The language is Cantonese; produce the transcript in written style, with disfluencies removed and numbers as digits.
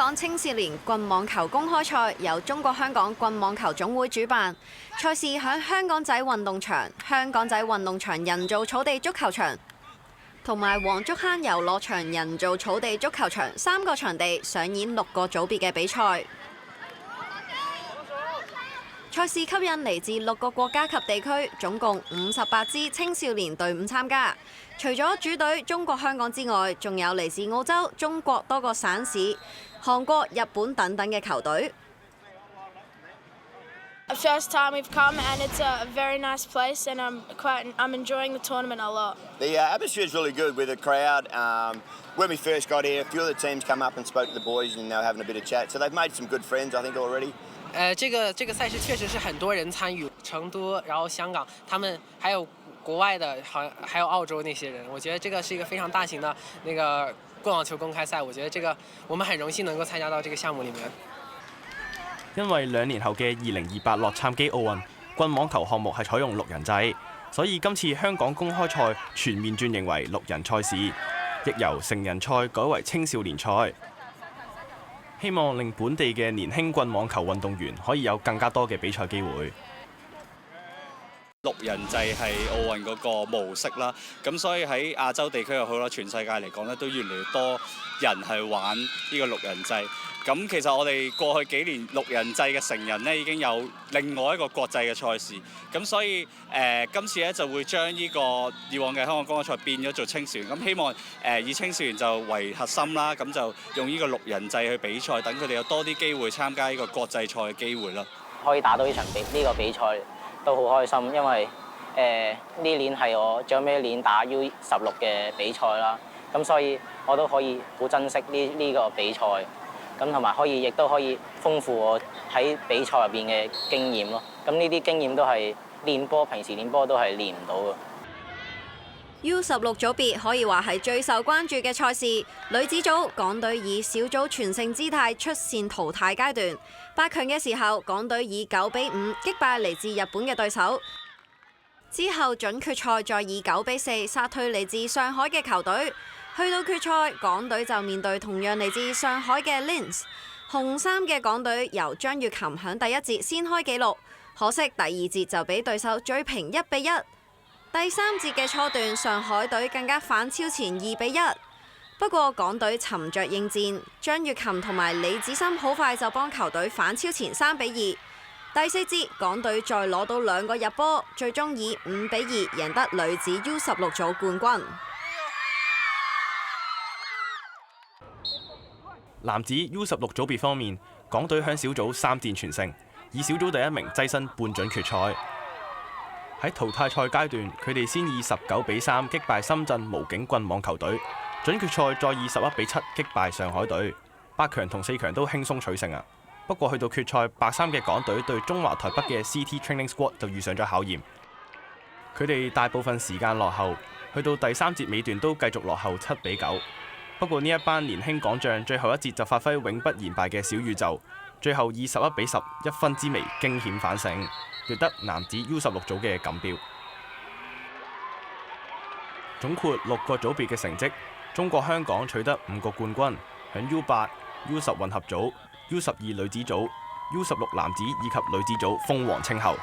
港青少年棍網球公開賽由中國香港棍網球總會主辦，賽事喺香港仔運動場、香港仔運動場人造草地足球場同埋黃竹坑遊樂場人造草地足球場3個場地上演6個組別嘅比賽。賽事吸引嚟自6個國家及地區，總共58支青少年隊伍參加。除咗主隊中國香港之外，仲有嚟自澳洲、中國多個省市、韓國、日本等等嘅球隊。First time we've come and it's a very nice place and I'm enjoying the tournament a lot. The atmosphere is really good with the crowd. When we first got here, a few of the teams come up and spoke to the boys and they were having a bit of chat. So they've made some good friends, I think, already. 这个赛事确实是很多人参与，成都，然后香港，他们还有国外的，还有澳洲那些人，我觉得这个是一個非常大型的那個棍網球公開賽，我覺得這個我們很榮幸能夠參加到這個項目裡面。因為2年後嘅2028洛杉磯奧運，棍網球項目係採用6人制，所以今次香港公開賽全面轉型為6人賽事，亦由成人賽改為青少年賽。希望令本地嘅年輕棍網球運動員可以有更加多嘅比賽機會。6人制係奧運嗰個模式啦，咁所以喺亞洲地區又好啦，全世界嚟講咧都越嚟越多人係玩呢個6人制。咁其實我哋過去幾年6人制嘅成人咧已經有另外一個國際嘅賽事，咁所以今次咧就會將呢個以往嘅香港公開賽變咗做青少年，咁希望以青少年就為核心啦，咁就用呢個6人制去比賽，等佢哋有多啲機會參加呢個國際賽嘅機會啦。可以打到呢個比賽都好開心，因為呢年係我最尾一年打 U16嘅比賽啦，咁所以我都可以好珍惜呢個比賽。咁同埋亦都可以豐富我喺比賽入邊嘅經驗咯。咁呢啲經驗都係平時練波都係練唔到嘅。U16組別可以話係最受關注嘅賽事。女子組港隊以小組全勝姿態出線淘汰階段，8強嘅時候，港隊以9-5擊敗嚟自日本嘅對手。之後準決賽再以9-4殺退嚟自上海嘅球隊。去到決賽，港隊就面對同樣嚟自上海嘅 Linz。紅衫嘅港隊由張月琴響第一節先開紀錄，可惜第二節就俾對手追平1-1。第3節嘅初段，上海隊更加反超前2-1。不過港隊沉着應戰，張月琴同埋李子森好快就幫球隊反超前3-2。第4節，港隊再攞到2個入波，最終以5-2贏得女子 U16組冠軍。男子 U16組別方面，港隊響小組3戰全勝，以小組第1名躋身半準決賽。喺淘汰賽階段，佢哋先以19-3擊敗深圳武警棍網球隊，準決賽再以11-7擊敗上海隊，8強同4強都輕鬆取勝啊！不過去到決賽，白衫嘅港隊對中華台北嘅 CT Training Squad 就遇上咗考驗，佢哋大部分時間落後，去到第3節尾段都繼續落後7-9。不過呢一班年輕港將最後一節就發揮永不言敗嘅小宇宙，最後以11-10 1分之微驚險反勝，奪得男子 U16組嘅錦標。總括6個組別嘅成績，中國香港取得5個冠軍，響 U8、U10混合組、U12女子組、U16男子以及女子組封王稱后。